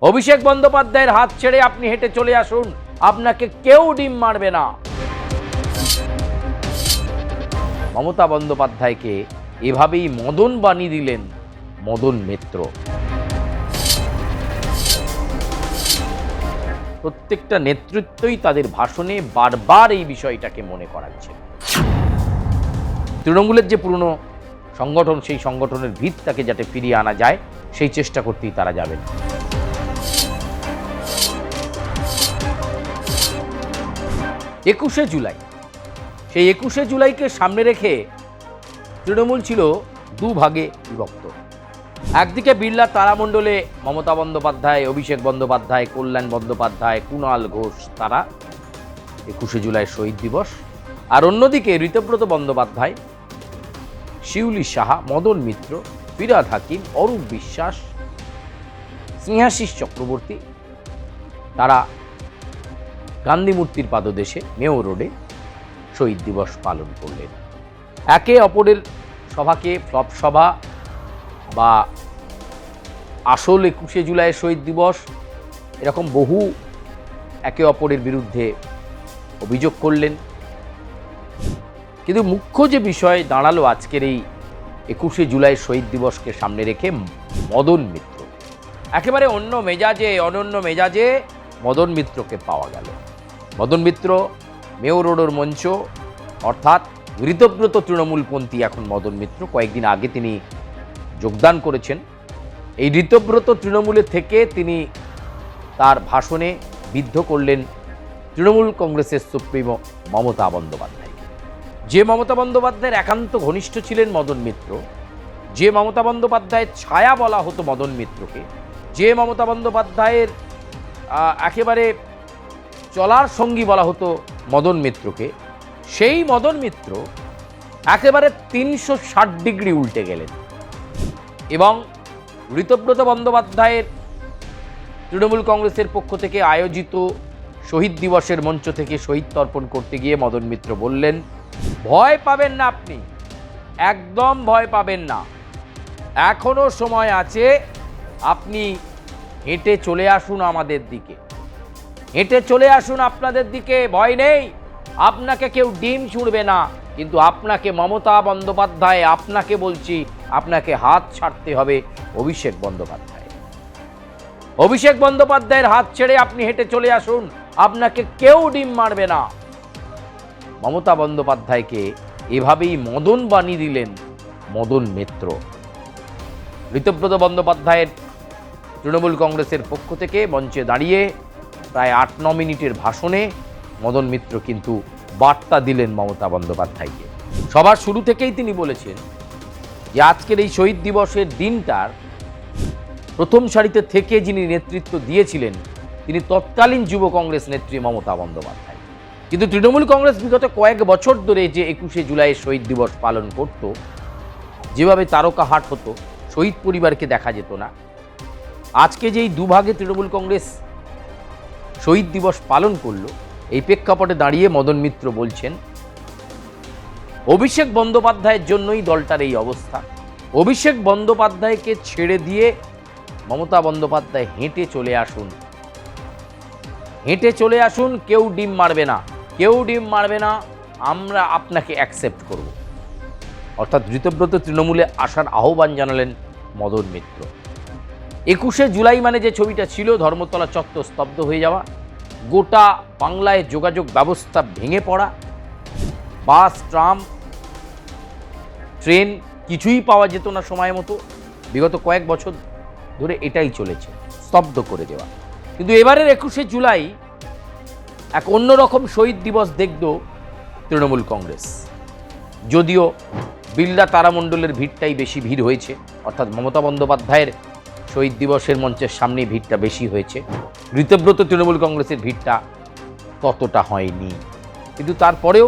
অভিষেক বন্দ্যোপাধ্যায়ের হাত ছেড়ে আপনি হেঁটে চলে আসুন, আপনাকে কেউ ডিম মারবে না। মমতা বন্দ্যোপাধ্যায়কে এভাবেই মদন বানিয়ে দিলেন মদন মিত্র। প্রত্যেকটা নেতৃত্বই তাদের ভাষণে বারবার এই বিষয়টাকে মনে করাচ্ছে। তৃণমূলের যে পুরনো সংগঠন, সেই সংগঠনের ভিতটাকে যাতে ফিরিয়ে আনা যায় সেই চেষ্টা করতেই তারা যাবেন। 21শে জুলাই, সেই 21শে জুলাইকে সামনে রেখে তৃণমূল ছিল দুভাগে বিভক্ত। একদিকে বিড়লা তারামণ্ডলে মমতা বন্দ্যোপাধ্যায়, অভিষেক বন্দ্যোপাধ্যায়, কল্যাণ বন্দ্যোপাধ্যায়, কুণাল ঘোষ, তারা 21শে জুলাই শহীদ দিবস। আর অন্যদিকে ঋতব্রত বন্দ্যোপাধ্যায়, শিউলি সাহা, মদন মিত্র, ফিরহাদ হাকিম, অরূপ বিশ্বাস, স্নেহাশিস চক্রবর্তী, তারা গান্ধী মূর্তির পাদদেশে মেয়ো রোডে শহীদ দিবস পালন করলেন। একে অপরের সভাকে ফ্লপ সভা বা আসল 21শে জুলাইয়ের শহীদ দিবস এরকম বহু একে অপরের বিরুদ্ধে অভিযোগ করলেন। কিন্তু মুখ্য যে বিষয় দাঁড়ালো আজকের এই 21শে জুলাই শহীদ দিবসকে সামনে রেখে মদন মিত্র, একেবারে অন্য মেজাজে, অনন্য মেজাজে মদন মিত্রকে পাওয়া গেল। মদন মিত্র মেয়ো রোডের মঞ্চ, অর্থাৎ ঋতব্রত তৃণমূলপন্থী এখন মদন মিত্র। কয়েকদিন আগে তিনি যোগদান করেছেন। এই ঋতব্রত তৃণমূলে থেকে তিনি তার ভাষণে বিদ্ধ করলেন তৃণমূল কংগ্রেসের সুপ্রিমো মমতা বন্দ্যোপাধ্যায়। যে মমতা বন্দ্যোপাধ্যায়ের একান্ত ঘনিষ্ঠ ছিলেন মদন মিত্র, যে মমতা বন্দ্যোপাধ্যায়ের ছায়া বলা হতো মদন মিত্রকে, যে মমতা বন্দ্যোপাধ্যায়ের একেবারে চলার সঙ্গী বলা হতো মদন মিত্রকে, সেই মদন মিত্র একেবারে 360 ডিগ্রি উল্টে গেলেন এবং ঋতব্রত বন্দ্যোপাধ্যায়ের তৃণমূল কংগ্রেসের পক্ষ থেকে আয়োজিত শহীদ দিবসের মঞ্চ থেকে শহীদ তর্পণ করতে গিয়ে মদন মিত্র বললেন, ভয় পাবেন না, আপনি একদম ভয় পাবেন না, এখনো সময় আছে, আপনি হেঁটে চলে আসুন আমাদের দিকে, হেঁটে চলে আসুন আপনাদের দিকে, ভয় নেই, আপনাকে কেউ ডিম ছুঁড়বে না। কিন্তু আপনাকে মমতা বন্দ্যোপাধ্যায়, আপনাকে বলছি, আপনাকে হাত ছাড়তে হবে অভিষেক বন্দ্যোপাধ্যায়। অভিষেক বন্দ্যোপাধ্যায়ের হাত ছেড়ে আপনি হেঁটে চলে আসুন, আপনাকে কেউ ডিম মারবে না। মমতা বন্দ্যোপাধ্যায়কে এভাবেই মদন বানিয়ে দিলেন মদন মিত্র। ঋতব্রত বন্দ্যোপাধ্যায়ের তৃণমূল কংগ্রেসের পক্ষ থেকে মঞ্চে দাঁড়িয়ে প্রায় 8-9 মিনিটের ভাষণে মদন মিত্র কিন্তু বার্তা দিলেন মমতা বন্দ্যোপাধ্যায়কে। সবার শুরু থেকেই তিনি বলেছেন যে আজকের এই শহীদ দিবসের দিনটার প্রথম সারিতে থেকে যিনি নেতৃত্ব দিয়েছিলেন তিনি তৎকালীন যুব কংগ্রেস নেত্রী মমতা বন্দ্যোপাধ্যায়। কিন্তু তৃণমূল কংগ্রেস বিগত কয়েক বছর ধরে যে 21শে জুলাই শহীদ দিবস পালন করত, যেভাবে তারকাহাট হতো, শহীদ পরিবারকে দেখা যেত না, আজকে যেই দুভাগে তৃণমূল কংগ্রেস শহীদ দিবস পালন করলো, এই প্রেক্ষাপটে দাঁড়িয়ে মদন মিত্র বলছেন অভিষেক বন্দ্যোপাধ্যায়ের জন্যই দলটার এই অবস্থা। অভিষেক বন্দ্যোপাধ্যায়কে ছেড়ে দিয়ে মমতা বন্দ্যোপাধ্যায় হেঁটে চলে আসুন, হেঁটে চলে আসুন, কেউ ডিম মারবে না, কেউ ডিম মারবে না, আমরা আপনাকে অ্যাকসেপ্ট করব। অর্থাৎ ঋতব্রত তৃণমূলে আসার আহ্বান জানালেন মদন মিত্র। 21শে জুলাই মানে যে ছবিটা ছিল, ধর্মতলা চত্বর স্তব্ধ হয়ে যাওয়া, গোটা বাংলায় যোগাযোগ ব্যবস্থা ভেঙে পড়া, বাস, ট্রাম, ট্রেন কিছুই পাওয়া যেত না সময় মতো, বিগত কয়েক বছর ধরে এটাই চলেছে, স্তব্ধ করে দেওয়া। কিন্তু এবারের 21শে জুলাই এক অন্যরকম শহীদ দিবস দেখল তৃণমূল কংগ্রেস। যদিও বিড়লা তারামণ্ডলের ভিড়টাই বেশি ভিড় হয়েছে, অর্থাৎ মমতা বন্দ্যোপাধ্যায়ের শহীদ দিবসের মঞ্চের সামনে ভিড়টা বেশি হয়েছে, ঋতব্রত তৃণমূল কংগ্রেসের ভিড়টা ততটা হয়নি। কিন্তু তারপরেও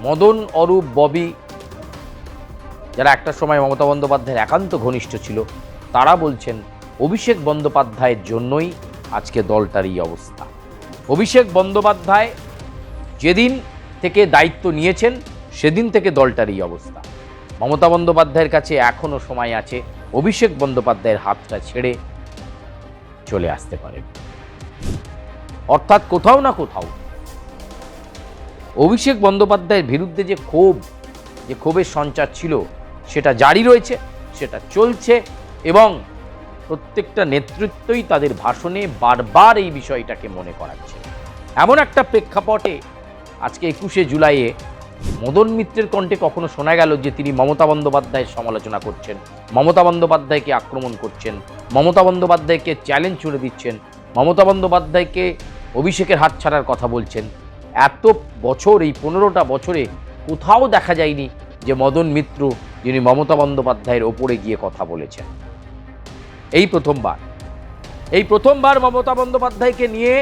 মদন, অরূপ, ববি, যারা একটা সময় মমতা বন্দ্যোপাধ্যায়ের একান্ত ঘনিষ্ঠ ছিল, তারা বলছেন অভিষেক বন্দ্যোপাধ্যায়ের জন্যই আজকে দলটার এই অবস্থা। অভিষেক বন্দ্যোপাধ্যায় যেদিন থেকে দায়িত্ব নিয়েছেন সেদিন থেকে দলটার এই অবস্থা। মমতা বন্দ্যোপাধ্যায়ের কাছে এখনও সময় আছে অভিষেক বন্দ্যোপাধ্যায়ের হাতটা ছেড়ে চলে আসতে পারেন। অর্থাৎ কোথাও না কোথাও অভিষেক বন্দ্যোপাধ্যায়ের বিরুদ্ধে যে ক্ষোভের সঞ্চার ছিল সেটা জারি রয়েছে, সেটা চলছে এবং প্রত্যেকটা নেতৃত্বই তাদের ভাষণে বারবার এই বিষয়টাকে মনে করাচ্ছে। এমন একটা প্রেক্ষাপটে আজকে 21শে জুলাইয়ে মদন মিত্রের কণ্ঠে কখনো শোনা গেল যে তিনি মমতা বন্দ্যোপাধ্যায়ের সমালোচনা করছেন, মমতা বন্দ্যোপাধ্যায়কে আক্রমণ করছেন, মমতা বন্দ্যোপাধ্যায়কে চ্যালেঞ্জ ছুড়ে দিচ্ছেন, মমতা বন্দ্যোপাধ্যায়কে অভিষেকের হাত ছাড়ার কথা বলছেন। এত বছর, এই 15টা বছরে কোথাও দেখা যায়নি যে মদন মিত্র যিনি মমতা বন্দ্যোপাধ্যায়ের ওপরে গিয়ে কথা বলেছেন। এই প্রথমবার মমতা বন্দ্যোপাধ্যায়কে নিয়ে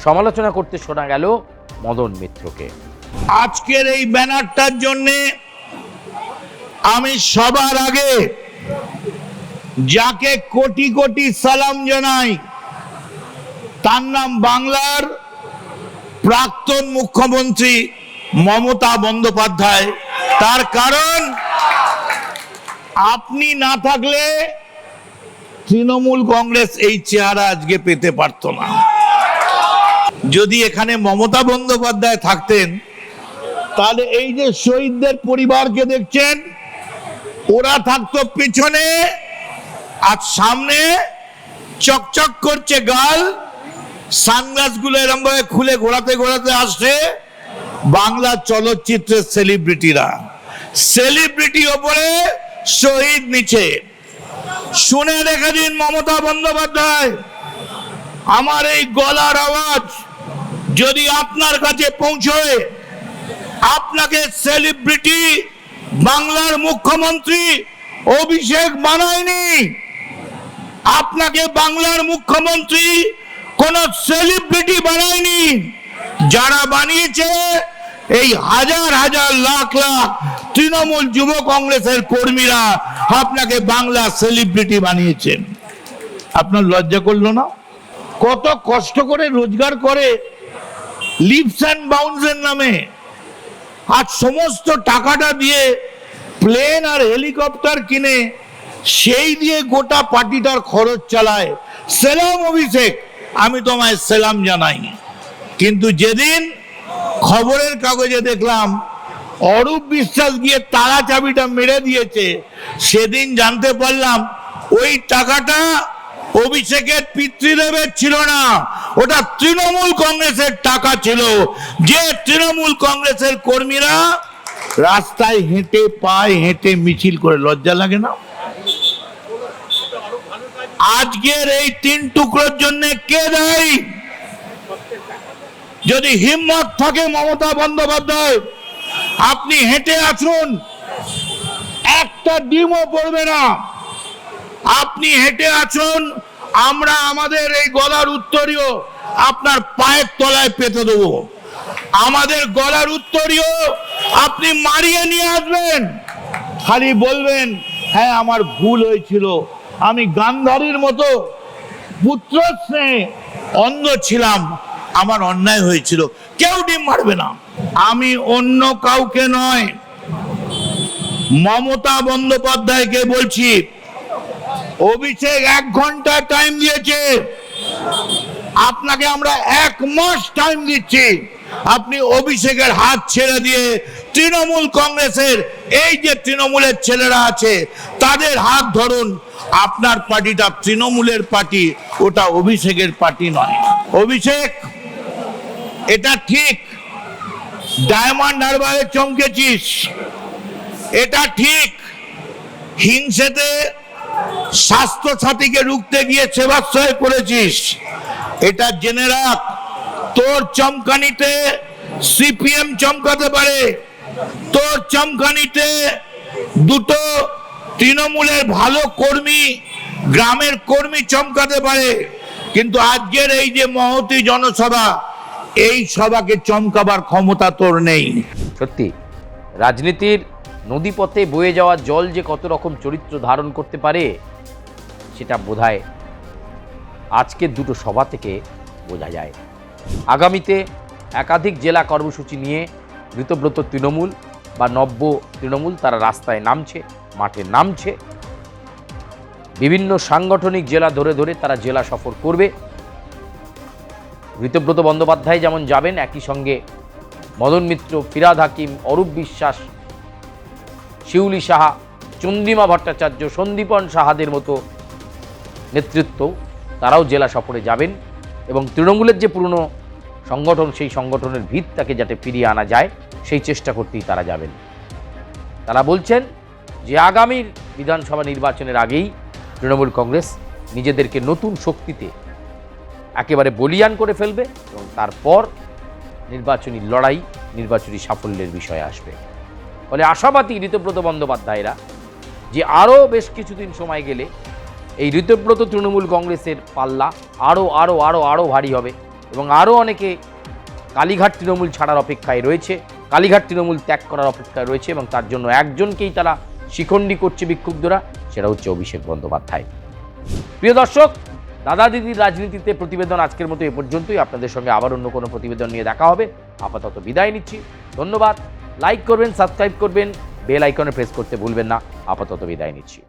সমালোচনা করতে শোনা গেল মদন মিত্রকে। আজকের এই ব্যানারটার জন্য আমি সবার আগে যাকে কোটি কোটি সালাম জানাই তার নাম বাংলার প্রাক্তন মুখ্যমন্ত্রী মমতা বন্দ্যোপাধ্যায়। তার কারণ আপনি না থাকলে তৃণমূল কংগ্রেস এই চেহারা আজকে পেতে পারত না। যদি এখানে মমতা বন্দ্যোপাধ্যায় থাকতেন তাহলে এই যে শহীদদের পরিবারকে দেখছেন ওরা থাকতো পিছনে, আর সামনে চকচক করছে গাল, সানগ্লাস গুলো এরকম ভাবে খুলে ঘোরাতে ঘোরাতে আসছে বাংলা চলচ্চিত্রের সেলিব্রিটি ওপরে, শহীদ নিচে। শুনে রেখে দিন মমতা বন্দ্যোপাধ্যায়, আমার এই গলার আওয়াজ যদি আপনার কাছে পৌঁছয়, আপনাকে সেলিব্রিটি বাংলার মুখ্যমন্ত্রী অভিষেক বানায়নি। আপনাকে বাংলার মুখ্যমন্ত্রী কোন সেলিব্রিটি বানায়নি। যারা বানিয়েছে এই হাজার হাজার লাখ লাখ তৃণমূল যুব কংগ্রেসের কর্মীরা আপনাকে বাংলা সেলিব্রিটি বানিয়েছেন। আপনার লজ্জা করলো না? কত কষ্ট করে রোজগার করে লিপস অ্যান্ড বাউন্সের নামে, আর সমস্ত টাকাটা দিয়ে প্লেন আর হেলিকপ্টার কিনে সেই দিয়ে গোটা পার্টিটার খরচ চালায়। সেলাম অভিষেক, আমি তোমায় সেলাম জানাই। কিন্তু যেদিন খবরের কাগজে দেখলাম অরূপ বিশ্বাস গিয়ে তালা চাবিটা মেরে দিয়েছে, সেদিন জানতে পারলাম ওই টাকাটা অভিষেকের পিতৃদেবের ছিল না, ওটা তৃণমূল কংগ্রেসের টাকা ছিল। যে তৃণমূল কংগ্রেসের কর্মীরা রাস্তায় হেঁটে পায়ে হেঁটে মিছিল করে, লজ্জা লাগে না? আজকের এই 3 টুকরোর জন্য কে দায়ী? যদি হিম্মত থাকে মমতা বন্দ্যোপাধ্যায়, আপনি হেঁটে আসুন, একটা ডিমও পড়বে না। আপনি হেঁটে আসুন, আমরা আমাদের এই গলার উত্তরীয় আপনার পায়ের তলায় পেতে দেবো। আমাদের গলার উত্তরীয় আপনি মারিয়ে নিয়ে আসবেন, খালি বলবেন হ্যাঁ আমার ভুল হয়েছিল, আমি গান্ধারীর মতো পুত্র স্নেহে অন্ধ ছিলাম, আমার অন্যায় হয়েছিল। কেউ ডিম মারবে না। আমি অন্য কাউকে নয়, মমতা বন্দ্যোপাধ্যায়কে বলছি। অভিষেক 1 ঘন্টা টাইম দিয়েছে, আপনাকে আমরা 1 মাস টাইম দিচ্ছি। আপনি অভিষেকের হাত ছেড়ে দিয়ে তৃণমূল কংগ্রেসের এই যে তৃণমূলের ছেলেরা আছে তাদের হাত ধরুন। আপনার পার্টিটা তৃণমূলের পার্টি, ওটা অভিষেকের পার্টি নয়। অভিষেক, এটা ঠিক ডায়মন্ড হারবারে চমকেছিস, এটা ঠিক হিংসেতে স্বাস্থ্য সাথীকে রুখতে গিয়ে সেবাশ্রয় করেছিস, এটা জেনে রাখ। তোর চমকানিতে সিপিএম চমকাতে পারে, তোর চমকানিতে দুটো তৃণমূলের ভালো কর্মী, গ্রামের কর্মী চমকাতে পারে, কিন্তু আজকের এই যে মহতী জনসভা, এই সভাকে চমকাবার ক্ষমতা তোর নেই। সত্যি রাজনীতির নদীপথে বয়ে যাওয়া জল যে কত রকম চরিত্র ধারণ করতে পারে সেটা বোধহয় আজকের দুটো সভা থেকে বোঝা যায়। আগামীতে একাধিক জেলা কর্মসূচি নিয়ে ঋতব্রত তৃণমূল বা নব্য তৃণমূল তারা রাস্তায় নামছে, মাঠে নামছে। বিভিন্ন সাংগঠনিক জেলা ধরে ধরে তারা জেলা সফর করবে। ঋতব্রত বন্দ্যোপাধ্যায় যেমন যাবেন, একই সঙ্গে মদন মিত্র, ফিরহাদ হাকিম, অরূপ বিশ্বাস, শিউলি সাহা, চন্দ্রিমা ভট্টাচার্য, সন্দীপন সাহাদের মতো নেতৃত্ব তারাও জেলা সফরে যাবেন এবং তৃণমূলের যে পুরনো সংগঠন, সেই সংগঠনের ভিতটাকে যাতে ফিরিয়ে আনা যায় সেই চেষ্টা করতেই তারা যাবেন। তারা বলছেন যে আগামীর বিধানসভা নির্বাচনের আগেই তৃণমূল কংগ্রেস নিজেদেরকে নতুন শক্তিতে একেবারে বলীয়ান করে ফেলবে এবং তারপর নির্বাচনী লড়াই, নির্বাচনী সাফল্যের বিষয়ে আসবে। ফলে আশাবাদী ঋতব্রত বন্দ্যোপাধ্যায়রা যে আরও বেশ কিছুদিন সময় গেলে এই ঋতব্রত তৃণমূল কংগ্রেসের পাল্লা আরও আরও আরও আরও ভারী হবে এবং আরও অনেকে কালীঘাট তৃণমূল ছাড়ার অপেক্ষায় রয়েছে, কালীঘাট তৃণমূল ত্যাগ করার অপেক্ষায় রয়েছে এবং তার জন্য একজনকেই তারা শিখণ্ডী করছে বিক্ষুব্ধরা, সেটা হচ্ছে অভিষেক বন্দ্যোপাধ্যায়। প্রিয় দর্শক, দাদা দিদির রাজনীতিতে প্রতিবেদন আজকের মতো এ পর্যন্তই। আপনাদের সঙ্গে আবার অন্য কোনো প্রতিবেদন নিয়ে দেখা হবে। আপাতত বিদায় নিচ্ছি, ধন্যবাদ। লাইক করবেন, সাবস্ক্রাইব করবেন, বেল আইকনে প্রেস করতে ভুলবেন না। আপাতত বিদায় নিচ্ছি।